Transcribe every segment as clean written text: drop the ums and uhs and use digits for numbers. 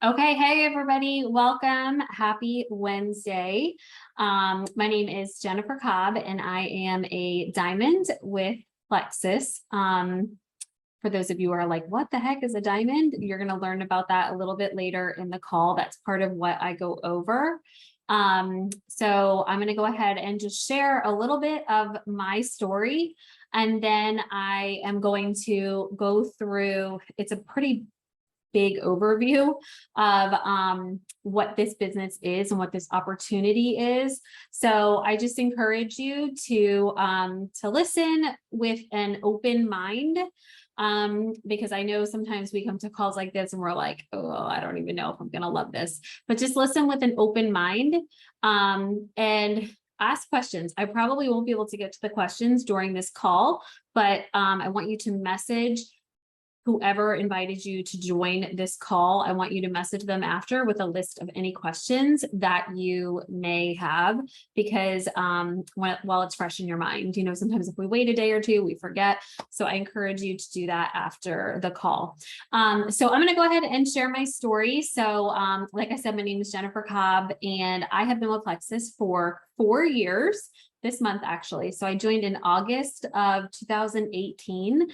Okay, hey everybody, welcome. Happy Wednesday. My name is Jennifer Cobb and I am a diamond with Plexus. For those of you who are like, what the heck is a diamond? You're going to learn about that a little bit later in the call. That's part of what I go over. So I'm going to go ahead and just share a little bit of my story. And then I am going to go through, it's a pretty big overview of what this business is and what this opportunity is. So I just encourage you to listen with an open mind, because I know sometimes we come to calls like this and we're like, oh, I don't even know if I'm going to love this, but just listen with an open mind, and ask questions. I probably won't be able to get to the questions during this call, but I want you to message whoever invited you to join this call. I want you to message them after with a list of any questions that you may have, because while it's fresh in your mind, sometimes if we wait a day or two, we forget. So I encourage you to do that after the call. So I'm going to go ahead and share my story. So like I said, my name is Jennifer Cobb and I have been with Plexus for 4 years. This month, actually. So I joined in August of 2018,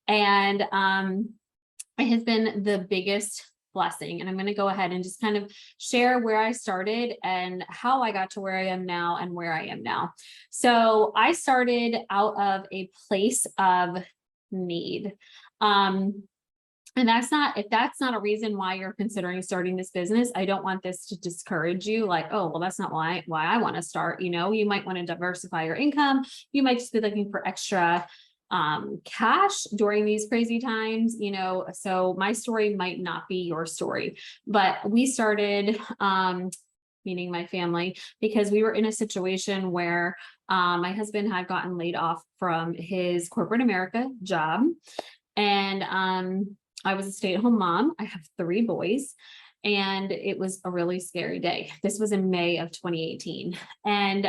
and it has been the biggest blessing. And I'm going to go ahead and just kind of share where I started and how I got to where I am now and where I am now. So I started out of a place of need. And if that's not a reason why you're considering starting this business, I don't want this to discourage you. Like, oh, well, that's not why I want to start. You might want to diversify your income. You might just be looking for extra cash during these crazy times, so my story might not be your story, but we started, meaning my family, because we were in a situation where my husband had gotten laid off from his corporate America job. And I was a stay-at-home mom. I have 3 boys, and it was a really scary day. This was in May of 2018. And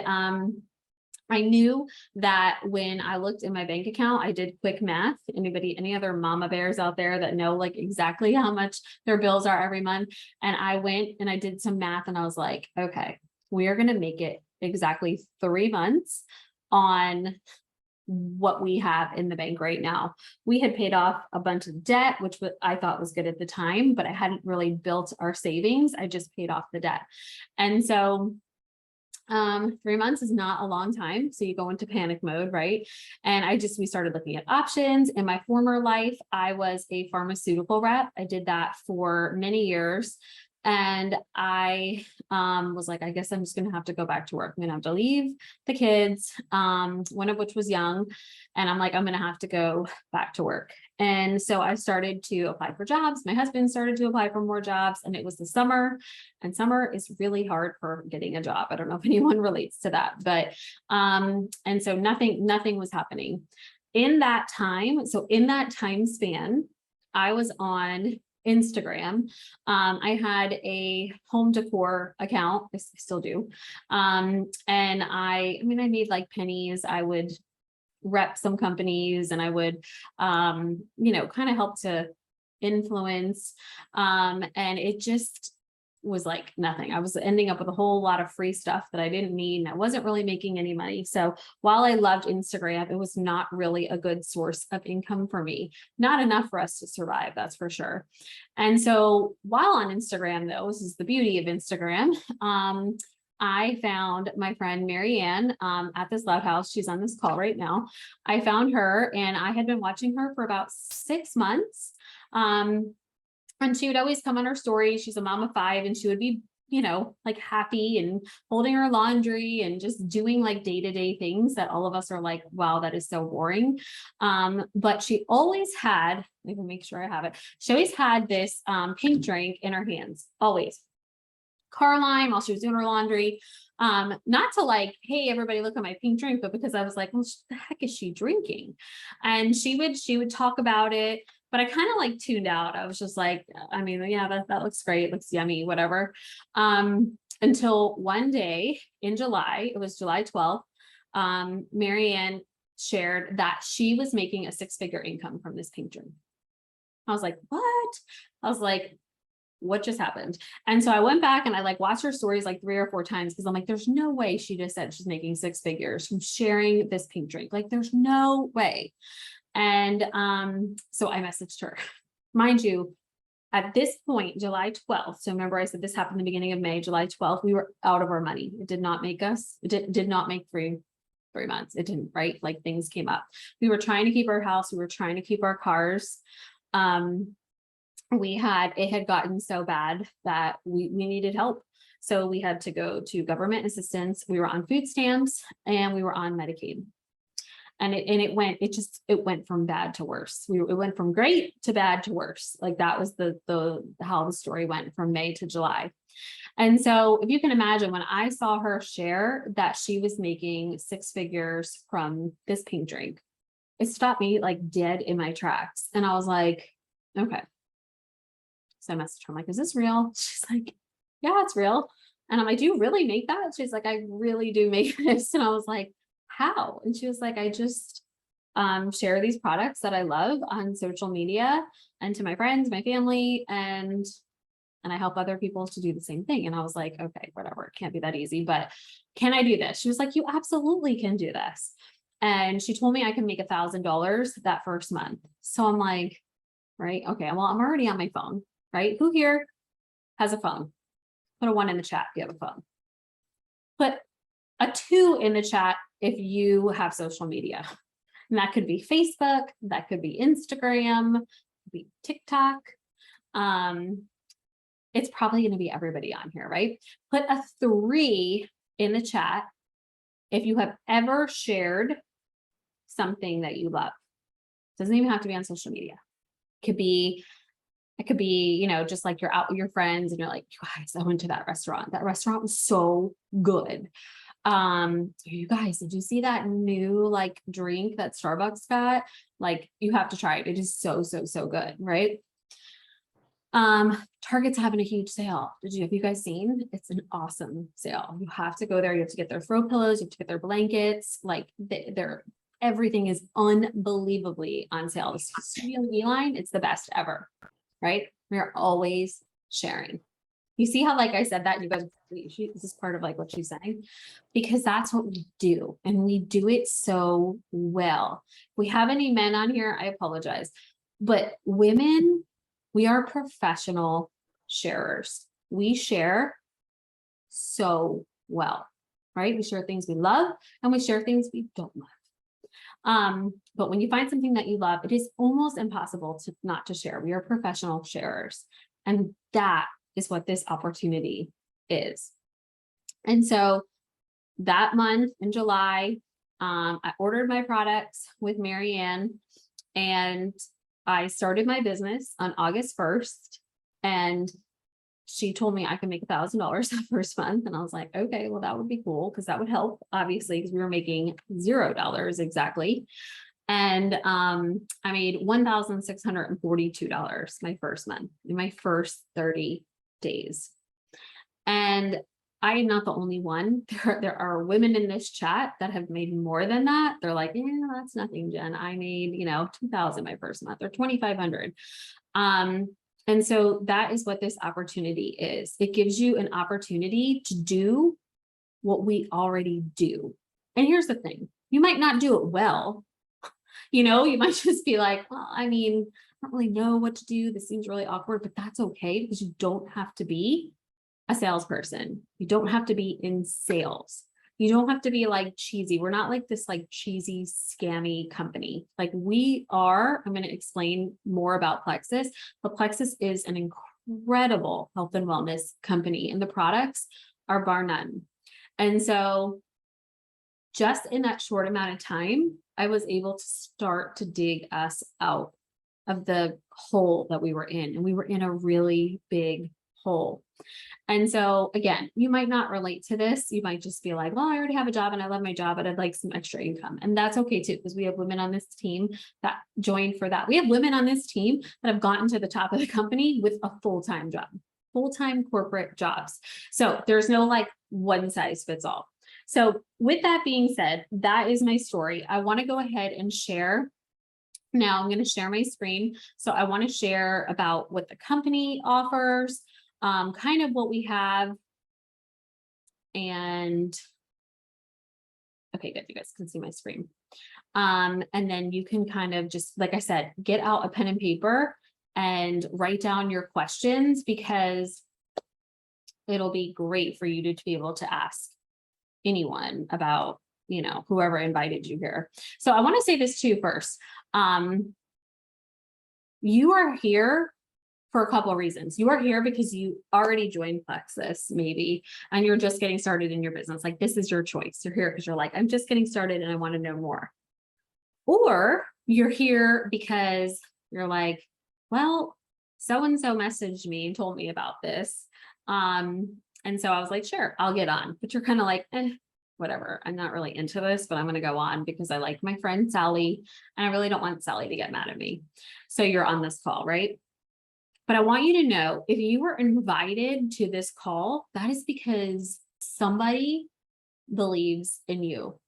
I knew that when I looked in my bank account, I did quick math. Any other mama bears out there that know like exactly how much their bills are every month? And I went and I did some math and I was like, okay, we are going to make it exactly 3 months on what we have in the bank right now. We had paid off a bunch of debt, which I thought was good at the time, but I hadn't really built our savings. I just paid off the debt. And so 3 months is not a long time. So you go into panic mode, right? And we started looking at options. In my former life, I was a pharmaceutical rep. I did that for many years. And I was like, I guess I'm just going to have to go back to work. I'm going to have to leave the kids, one of which was young. And I'm like, I'm going to have to go back to work. And so I started to apply for jobs. My husband started to apply for more jobs, and it was the summer, and summer is really hard for getting a job. I don't know if anyone relates to that, but and so nothing was happening in that time. So in that time span, I was on Instagram. I had a home decor account. I still do. And I made like pennies. I would rep some companies and I would, kind of help to influence. And it just was like nothing. I was ending up with a whole lot of free stuff that I didn't need, and I wasn't really making any money. So while I loved Instagram, it was not really a good source of income for me. Not enough for us to survive, that's for sure. And so while on Instagram, though, this is the beauty of Instagram, I found my friend Marianne at this Loud House. She's on this call right now. I found her, and I had been watching her for about 6 months. And she would always come on her story. She's a mom of 5, and she would be, like happy and holding her laundry and just doing like day-to-day things that all of us are like, wow, that is so boring. But she always had, let me make sure I have it. She always had this pink drink in her hands, always. Car line while she was doing her laundry. Not to like, hey, everybody look at my pink drink, but because I was like, well, what the heck is she drinking? And she would talk about it, but I kind of like tuned out. I was just like, yeah, that looks great. It looks yummy, whatever. Until one day in July, it was July 12th. Marianne shared that she was making a 6-figure income from this pink drink. I was like, what? I was like, what just happened? And so I went back and I like watched her stories like 3 or 4 times because I'm like, there's no way she just said she's making 6 figures from sharing this pink drink. Like, there's no way. And so I messaged her. Mind you, at this point, July 12th, so remember I said this happened in the beginning of May, July 12th, we were out of our money. It did not make us, it did not make 3 months. It didn't, right? Like, things came up. We were trying to keep our house. We were trying to keep our cars. It had gotten so bad that we needed help. So we had to go to government assistance. We were on food stamps and we were on Medicaid. And it went from bad to worse. It went from great to bad to worse. Like, that was how the story went from May to July. And so if you can imagine, when I saw her share that she was making 6 figures from this pink drink, it stopped me like dead in my tracks. And I was like, okay. So I messaged her, I'm like, is this real? She's like, yeah, it's real. And I'm like, do you really make that? She's like, I really do make this. And I was like, how? And she was like, I just share these products that I love on social media and to my friends, my family, and I help other people to do the same thing. And I was like, okay, whatever, it can't be that easy, but can I do this? She was like, you absolutely can do this. And she told me I can make $1,000 that first month. So I'm like, right, okay, well, I'm already on my phone, right? Who here has a phone? Put a 1 in the chat if you have a phone. Put a 2 in the chat if you have social media. And that could be Facebook, that could be Instagram, could be TikTok. It's probably going to be everybody on here, right? Put a 3 in the chat if you have ever shared something that you love. Doesn't even have to be on social media. It could be, just like you're out with your friends and you're like, you guys, I went to that restaurant. That restaurant was so good. You guys, did you see that new like drink that Starbucks got? Like, you have to try it. It is so good, right? Target's having a huge sale. Have you guys seen? It's an awesome sale. You have to go there. You have to get their throw pillows. You have to get their blankets. Like, everything is unbelievably on sale. This Studio line, it's the best ever, right? We're always sharing. You see how, like I said that, you guys, this is part of like what she's saying, because that's what we do. And we do it so well. If we have any men on here, I apologize, but women, we are professional sharers. We share so well, right? We share things we love and we share things we don't love. But when you find something that you love, it is almost impossible to not to share. We are professional sharers. And that is what this opportunity is. And so that month in July, I ordered my products with Marianne and I started my business on August 1st. And she told me I could make $1,000 the first month. And I was like, okay, well, that would be cool, because that would help, obviously, because we were making $0 exactly. And I made $1,642 my first month in my first 30 days. And I am not the only one. There are women in this chat that have made more than that. They're like, yeah, that's nothing, Jen. I made, 2,000 my first month, or 2,500. And so that is what this opportunity is. It gives you an opportunity to do what we already do. And here's the thing, you might not do it well. You might just be like, well, I don't really know what to do. This seems really awkward, but that's okay, because you don't have to be a salesperson. You don't have to be in sales. You don't have to be like cheesy. We're not like this like cheesy, scammy company. Like, we are, I'm going to explain more about Plexus, but Plexus is an incredible health and wellness company, and the products are bar none. And so just in that short amount of time, I was able to start to dig us out of the hole that we were in. And we were in a really big hole. And so again, you might not relate to this. You might just be like, well, I already have a job and I love my job, but I'd like some extra income. And that's okay too, because we have women on this team that joined for that. We have women on this team that have gotten to the top of the company with a full-time job, full-time corporate jobs. So there's no like one size fits all. So with that being said, that is my story. I want to go ahead and share Now I'm going to share my screen. So I want to share about what the company offers, kind of what we have. And okay, good. You guys can see my screen. And then you can kind of just, like I said, get out a pen and paper and write down your questions, because it'll be great for you to be able to ask anyone about, whoever invited you here. So I want to say this too first. You are here for a couple of reasons. You are here because you already joined Plexus, maybe, and you're just getting started in your business. Like, this is your choice. You're here because you're like, I'm just getting started and I want to know more. Or you're here because you're like, well, so-and-so messaged me and told me about this. And so I was like, sure, I'll get on. But you're kind of like, whatever. I'm not really into this, but I'm going to go on because I like my friend Sally and I really don't want Sally to get mad at me. So you're on this call, right? But I want you to know, if you were invited to this call, that is because somebody believes in you.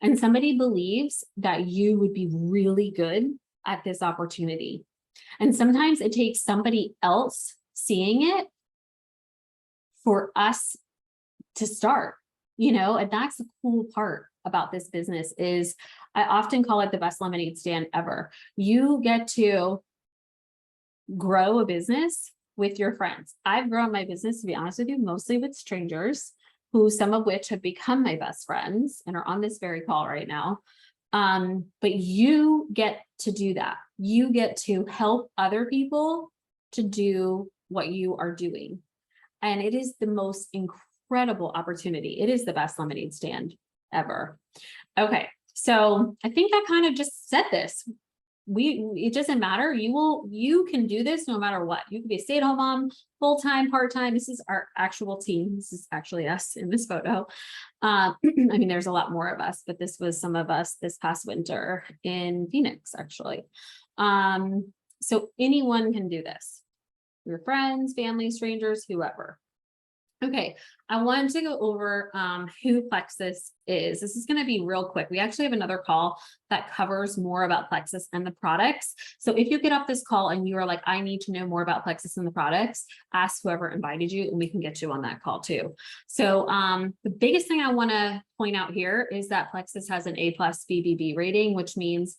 And somebody believes that you would be really good at this opportunity. And sometimes it takes somebody else seeing it for us to start, and that's the cool part about this business. Is I often call it the best lemonade stand ever. You get to grow a business with your friends. I've grown my business, to be honest with you, mostly with strangers, who some of which have become my best friends and are on this very call right now. But you get to do that. You get to help other people to do what you are doing. And it is the most incredible opportunity. It is the best lemonade stand ever. Okay, so I think I kind of just said this. It doesn't matter. You can do this no matter what. You can be a stay-at-home mom, full-time, part-time. This is our actual team. This is actually us in this photo. I mean, there's a lot more of us, but this was some of us this past winter in Phoenix, actually. So anyone can do this. Your friends, family, strangers, whoever. Okay, I wanted to go over who Plexus is. This is going to be real quick. We actually have another call that covers more about Plexus and the products. So if you get off this call and you are like, I need to know more about Plexus and the products, ask whoever invited you and we can get you on that call too. So the biggest thing I want to point out here is that Plexus has an A+ BBB rating, which means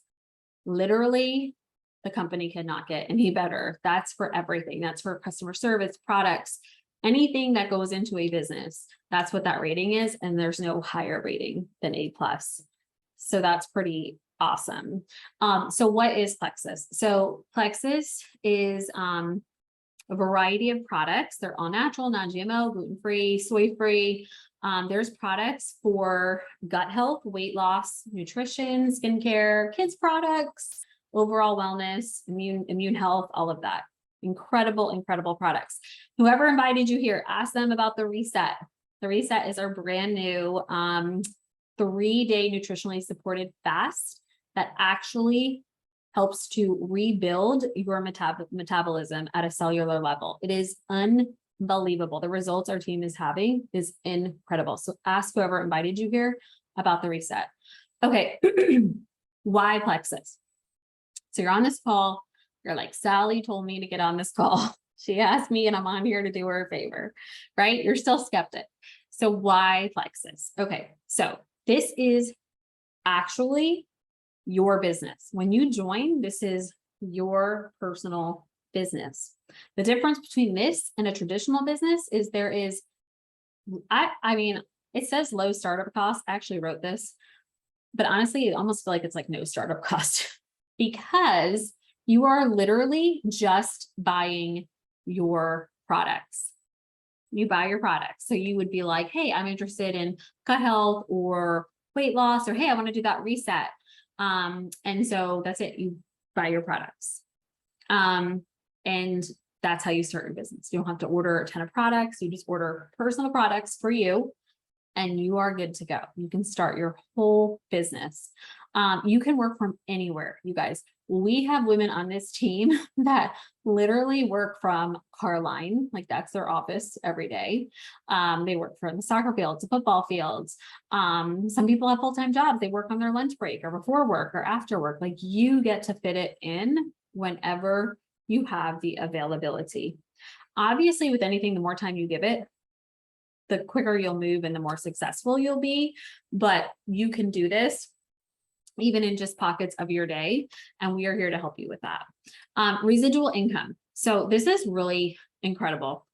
literally the company cannot get any better. That's for everything. That's for customer service, products, anything that goes into a business. That's what that rating is. And there's no higher rating than A+. So that's pretty awesome. So what is Plexus? So Plexus is a variety of products. They're all natural, non-GMO, gluten-free, soy-free. There's products for gut health, weight loss, nutrition, skincare, kids products, overall wellness, immune health, all of that. Incredible products. Whoever invited you here, ask them about the Reset. The Reset is our brand new 3-day nutritionally supported fast that actually helps to rebuild your metabolism at a cellular level. It is unbelievable. The results our team is having is incredible. So ask whoever invited you here about the Reset. Okay, why Plexus? So you're on this call. You're like, Sally told me to get on this call. She asked me and I'm on here to do her a favor, right? You're still skeptic. So why Plexus? Okay, so this is actually your business. When you join, this is your personal business. The difference between this and a traditional business is there is, I mean, it says low startup cost. I actually wrote this, but honestly, I almost feel like it's like no startup cost because you are literally just buying your products. You buy your products. So you would be like, hey, I'm interested in gut health or weight loss, or hey, I want to do that Reset. And so that's it. You buy your products. And that's how you start your business. You don't have to order a ton of products. You just order personal products for you and you are good to go. You can start your whole business. You can work from anywhere, you guys. We have women on this team that literally work from Carline, like that's their office every day. They work from the soccer fields, the football fields. Some people have full-time jobs. They work on their lunch break or before work or after work. Like you get to fit it in whenever you have the availability. Obviously, with anything, the more time you give it, the quicker you'll move and the more successful you'll be. But you can do this even in just pockets of your day. And we are here to help you with that. Residual income. So this is really incredible.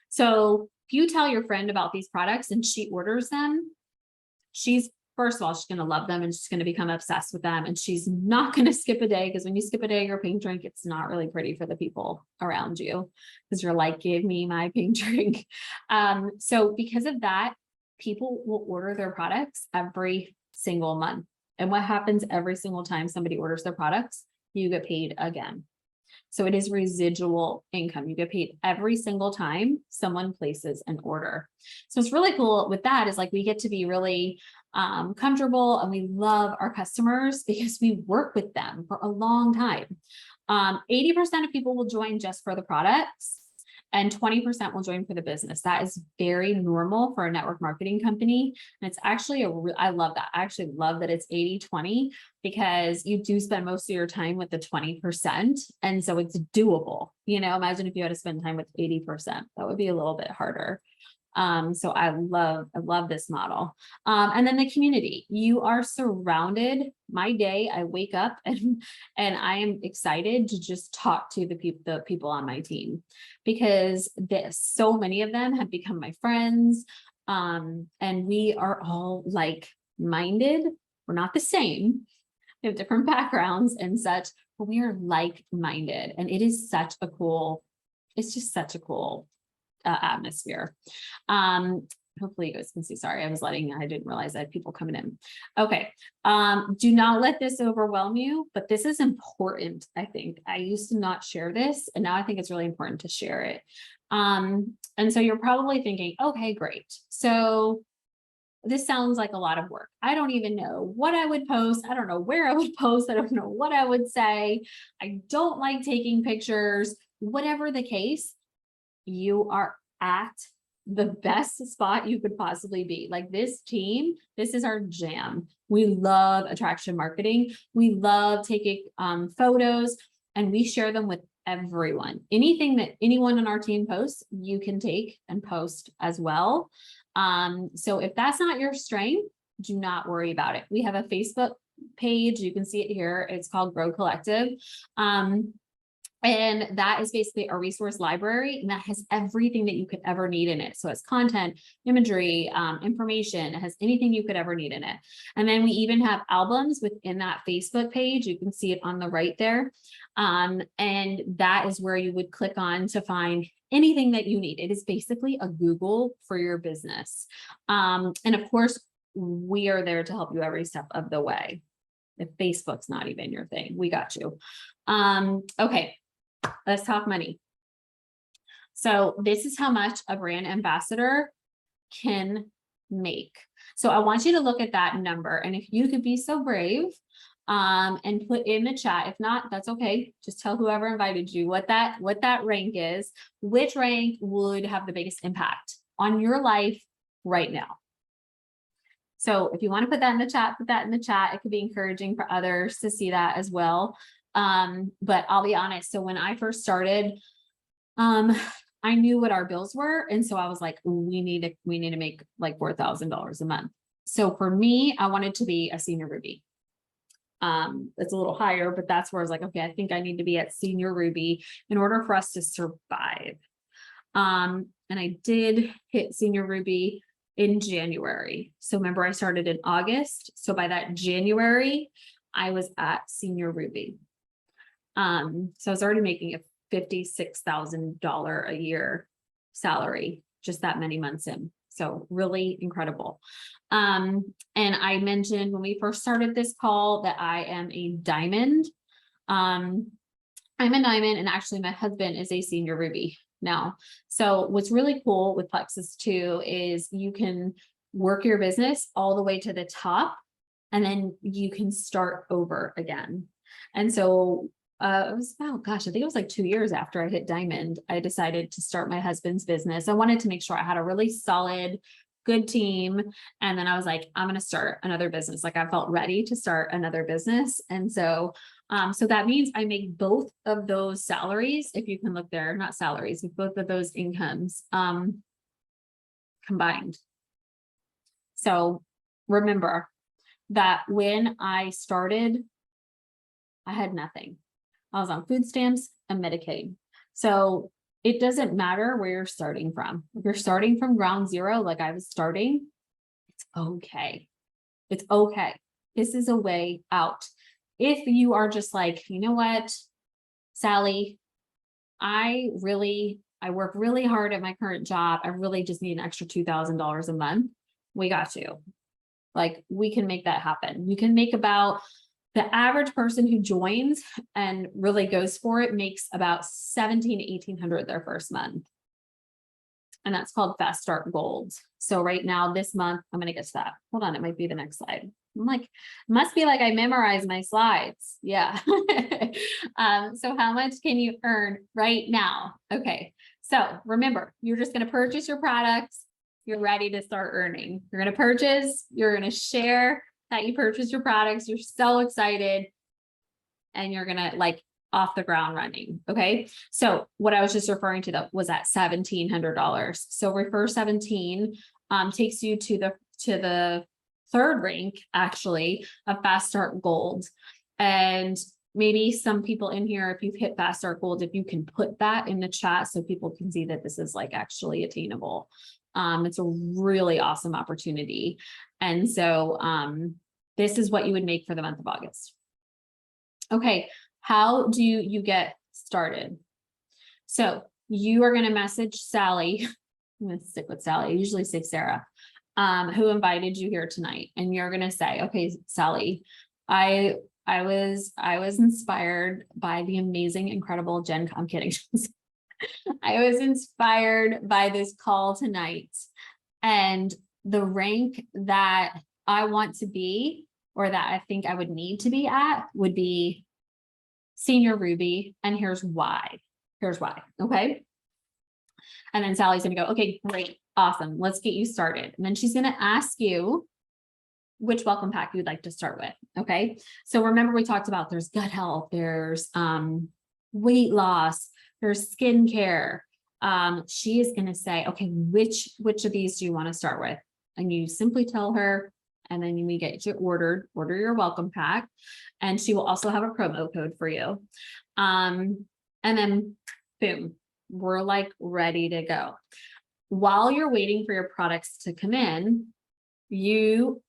So if you tell your friend about these products and she orders them, first of all, she's going to love them and she's going to become obsessed with them. And she's not going to skip a day, because when you skip a day of your pink drink, it's not really pretty for the people around you, because you're like, give me my pink drink. So because of that, people will order their products every single month. And what happens every single time somebody orders their products? You get paid again. So it is residual income. You get paid every single time someone places an order. So it's really cool with that is like we get to be really comfortable, and we love our customers because we work with them for a long time. 80% of people will join just for the products, and 20% will join for the business. That is very normal for a network marketing company. And it's actually I love that. I actually love that it's 80-20, because you do spend most of your time with the 20%. And so it's doable. You know, imagine if you had to spend time with 80%, that would be a little bit harder. So I love this model. And then the community, you are surrounded. My day, I wake up and I am excited to just talk to the people on my team, because so many of them have become my friends. And we are all like-minded. We're not the same. We have different backgrounds and such, but we are like-minded. And it is it's just such a cool atmosphere. Hopefully you guys can see. Sorry, I didn't realize I had people coming in. Okay. Do not let this overwhelm you, but this is important. I think I used to not share this, and now I think it's really important to share it. And so you're probably thinking, okay, great. So this sounds like a lot of work. I don't even know what I would post. I don't know where I would post. I don't know what I would say. I don't like taking pictures. Whatever the case, you are at the best spot you could possibly be. Like this team, this is our jam. We love attraction marketing. We love taking photos, and we share them with everyone. Anything that anyone on our team posts, you can take and post as well. So if that's not your strength, do not worry about it. We have a Facebook page. You can see it here. It's called Grow Collective. And that is basically a resource library, and that has everything that you could ever need in it. So it's content, imagery, information. It has anything you could ever need in it. And then we even have albums within that Facebook page. You can see it on the right there. And that is where you would click on to find anything that you need. It is basically a Google for your business. And of course, we are there to help you every step of the way. If Facebook's not even your thing, we got you. Okay. Let's talk money. So this is how much a brand ambassador can make. So I want you to look at that number. And if you could be so brave and put in the chat, if not, that's okay. Just tell whoever invited you what that rank is, which rank would have the biggest impact on your life right now. So if you want to put that in the chat, put that in the chat. It could be encouraging for others to see that as well. But I'll be honest. So when I first started, I knew what our bills were. And so I was like, we need to make like $4,000 a month. So for me, I wanted to be a senior Ruby. It's a little higher, but that's where I was like, okay, I think I need to be at senior Ruby in order for us to survive. And I did hit senior Ruby in January. So remember, I started in August. So by that January, I was at senior Ruby. So I was already making a $56,000 a year salary just that many months in. So really incredible. And I mentioned when we first started this call that I am a diamond. I'm a diamond, and actually my husband is a senior Ruby now. So what's really cool with Plexus too is you can work your business all the way to the top, and then you can start over again. And so it was about, gosh, I think it was like 2 years after I hit diamond, I decided to start my husband's business. I wanted to make sure I had a really solid, good team. And then I was like, I'm going to start another business. Like I felt ready to start another business. And so, so that means I make both of those salaries. If you can look there, not salaries, both of those incomes, combined. So remember that when I started, I had nothing. I was on food stamps and Medicaid. So it doesn't matter where you're starting from. If you're starting from ground zero, like I was starting, it's okay. It's okay. This is a way out. If you are just like, you know what, Sally, I work really hard at my current job. I really just need an extra $2,000 a month. We got you. Like we can make that happen. You can make about, the average person who joins and really goes for it makes about $1,700 to $1,800 their first month. And that's called Fast Start Gold. So right now, this month, I'm going to get to that. Hold on, it might be the next slide. I'm like, must be like I memorized my slides. Yeah. So how much can you earn right now? Okay. So remember, you're just going to purchase your products. You're ready to start earning. You're going to purchase, you're going to share that you purchase your products. You're so excited and you're going to like off the ground running. Okay. So what I was just referring to that was that $1,700. So refer 17 takes you to the third rank actually of Fast Start Gold. And maybe some people in here, if you've hit Fast Start Gold, if you can put that in the chat so people can see that this is like actually attainable. It's a really awesome opportunity. And so this is what you would make for the month of August. Okay, how do you get started? So you are going to message Sally. I'm going to stick with Sally. I usually say Sarah, who invited you here tonight. And you're going to say, okay, Sally, I was inspired by the amazing, incredible Jen. I'm kidding. I was inspired by this call tonight, and the rank that I want to be, or that I think I would need to be at, would be Senior Ruby. And here's why. Here's why. Okay. And then Sally's going to go, okay, great. Awesome. Let's get you started. And then she's going to ask you which welcome pack you'd like to start with. Okay. So remember, we talked about there's gut health, there's weight loss, there's skincare. She is going to say, okay, which of these do you want to start with? And you simply tell her, and then we get you order your welcome pack. And she will also have a promo code for you. And then boom, we're like ready to go. While you're waiting for your products to come in, you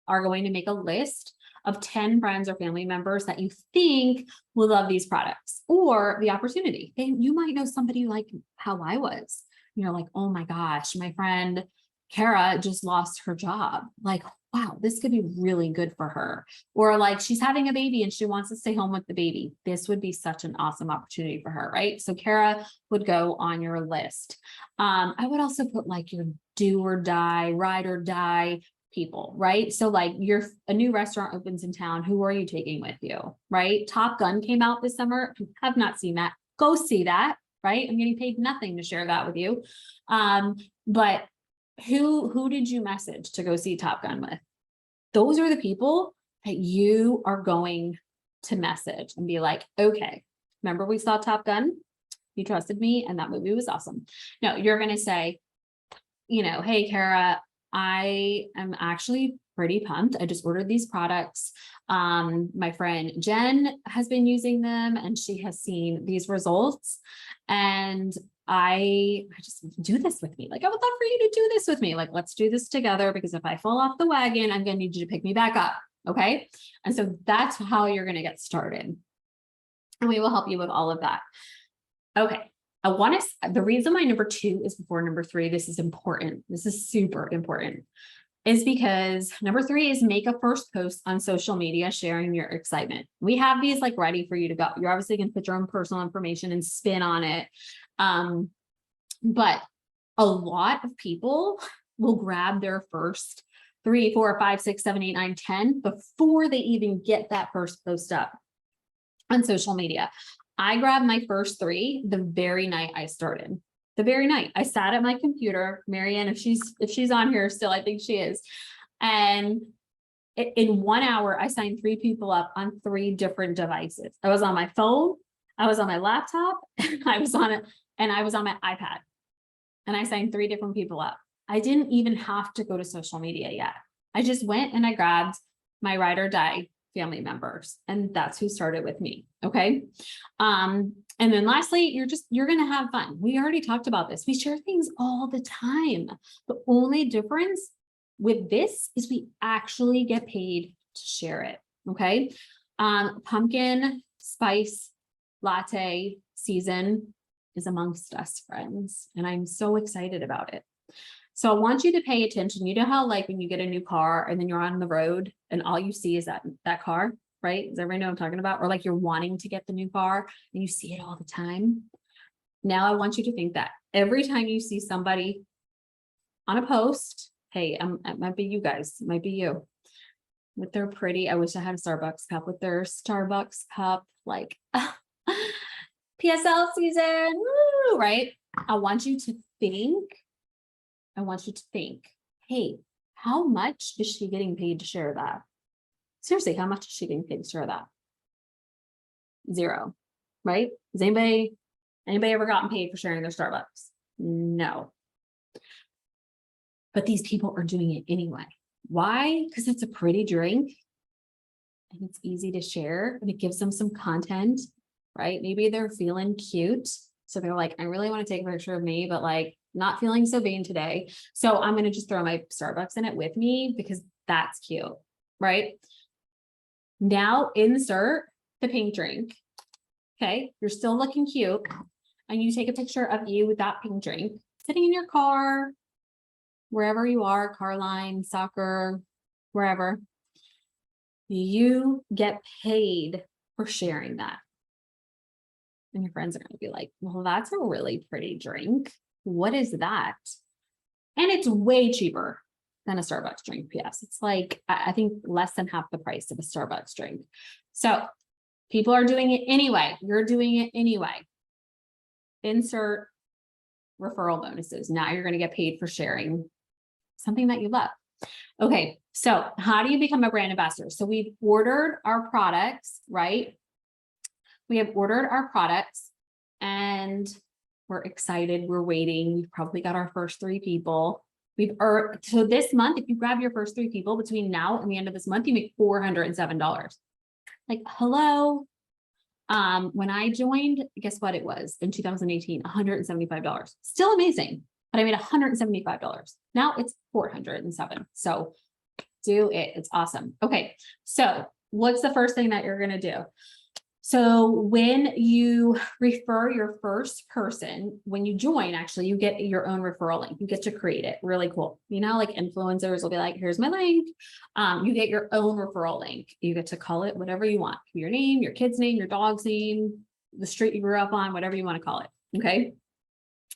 are going to make a list of 10 friends or family members that you think will love these products or the opportunity. And you might know somebody like how I was. You're like, oh my gosh, my friend Kara just lost her job. Like, wow, this could be really good for her. Or like she's having a baby and she wants to stay home with the baby. This would be such an awesome opportunity for her, right? So Kara would go on your list. I would also put like your do or die, ride or die people, right? So like a new restaurant opens in town. Who are you taking with you, right? Top Gun came out this summer. If you have not seen that, go see that, right? I'm getting paid nothing to share that with you. But who did you message to go see Top Gun with? Those are the people that you are going to message and be like, okay, remember we saw Top Gun? You trusted me and that movie was awesome. No, you're going to say, you know, hey, Kara, I am actually pretty pumped. I just ordered these products. My friend Jen has been using them and she has seen these results. And I just do this with me. Like, I would love for you to do this with me. Like, let's do this together, because if I fall off the wagon, I'm going to need you to pick me back up. Okay. And so that's how you're going to get started. And we will help you with all of that. Okay. The reason why number 2 is before number 3, this is important. This is super important, is because number 3 is make a first post on social media, sharing your excitement. We have these like ready for you to go. You're obviously going to put your own personal information and spin on it. But a lot of people will grab their first 3, 4, 5, 6, 7, 8, 9, 10 before they even get that first post up. on social media. I grabbed my first 3 the very night I started. The very night I sat at my computer, Marianne, if she's on here still, I think she is. And in 1 hour, I signed 3 people up on 3 different devices. I was on my phone, I was on my laptop, I was on it, and I was on my iPad. And I signed 3 different people up. I didn't even have to go to social media yet. I just went and I grabbed my ride or die family members, and that's who started with me. Okay. And then lastly, you're going to have fun. We already talked about this. We share things all the time. The only difference with this is we actually get paid to share it. Okay. Pumpkin spice latte season is amongst us, friends, and I'm so excited about it. So I want you to pay attention. You know how like when you get a new car and then you're on the road and all you see is that car, right? Does everybody know what I'm talking about? Or like you're wanting to get the new car and you see it all the time. Now I want you to think that every time you see somebody on a post, hey, it might be you guys, it might be you, with their pretty, I wish I had a Starbucks cup, with their Starbucks cup, like PSL season, woo, right? I want you to think, hey, how much is she getting paid to share that? Seriously, how much is she getting paid to share that? 0, right? Has anybody ever gotten paid for sharing their Starbucks? No. But these people are doing it anyway. Why? Because it's a pretty drink and it's easy to share and it gives them some content, right? Maybe they're feeling cute. So they're like, I really want to take a picture of me, but like not feeling so vain today. So I'm going to just throw my Starbucks in it with me because that's cute, right? Now insert the pink drink. Okay. You're still looking cute. And you take a picture of you with that pink drink sitting in your car, wherever you are, car line, soccer, wherever. You get paid for sharing that. And your friends are going to be like, well, that's a really pretty drink. What is that? And it's way cheaper than a Starbucks drink. P.S. It's like, I think less than half the price of a Starbucks drink. So people are doing it anyway. You're doing it anyway. Insert referral bonuses. Now you're going to get paid for sharing something that you love. Okay. So how do you become a brand ambassador? So we've ordered our products, right? We have ordered our products and we're excited. We're waiting. We've probably got our first 3 people. So this month, if you grab your first 3 people between now and the end of this month, you make $407. Like, hello. When I joined, guess what it was in 2018, $175. Still amazing, but I made $175. Now it's $407. So do it. It's awesome. Okay. So what's the first thing that you're going to do? So when you refer your first person, when you join, actually, you get your own referral link. You get to create it. Really cool. You know, like influencers will be like, here's my link. You get your own referral link. You get to call it whatever you want. Your name, your kid's name, your dog's name, the street you grew up on, whatever you want to call it. Okay.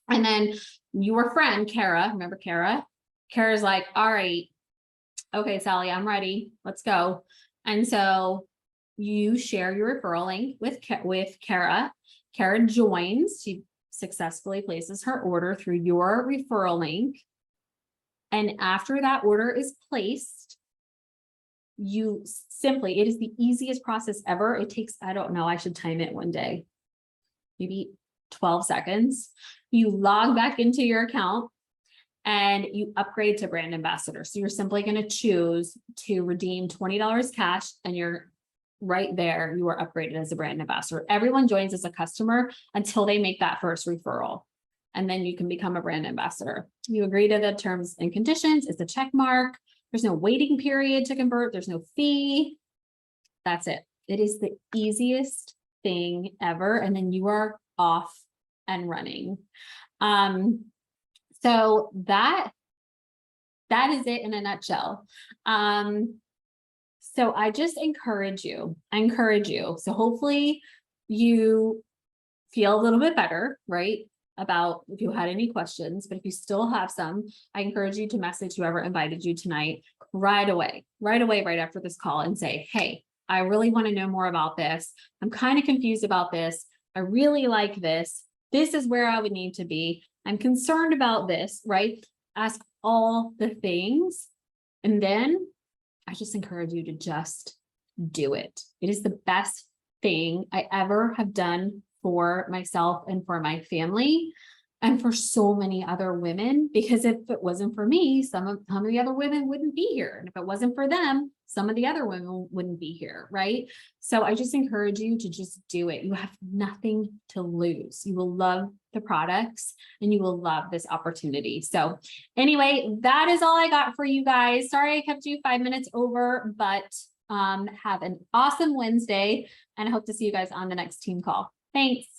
And then your friend, Kara, remember Kara? Kara's like, all right, okay, Sally, I'm ready. Let's go. And so you share your referral link with Kara. Kara joins. She successfully places her order through your referral link. And after that order is placed, it is the easiest process ever. It takes, I don't know, I should time it one day, maybe 12 seconds. You log back into your account and you upgrade to brand ambassador. So you're simply going to choose to redeem $20 cash and you're right there, you are upgraded as a brand ambassador. Everyone joins as a customer until they make that first referral. And then you can become a brand ambassador. You agree to the terms and conditions. It's a check mark. There's no waiting period to convert. There's no fee. That's it. It is the easiest thing ever. And then you are off and running. So that is it in a nutshell. So I just encourage you. So hopefully you feel a little bit better, right? About if you had any questions, but if you still have some, I encourage you to message whoever invited you tonight right away, right after this call and say, hey, I really want to know more about this. I'm kind of confused about this. I really like this. This is where I would need to be. I'm concerned about this, right? Ask all the things. And then I just encourage you to just do it. It is the best thing I ever have done for myself and for my family and for so many other women, because if it wasn't for me, some of the other women wouldn't be here. And if it wasn't for them, some of the other women wouldn't be here, right? So I just encourage you to just do it. You have nothing to lose. You will love the products and you will love this opportunity. So anyway, that is all I got for you guys. Sorry I kept you 5 minutes over, but have an awesome Wednesday and I hope to see you guys on the next team call. Thanks.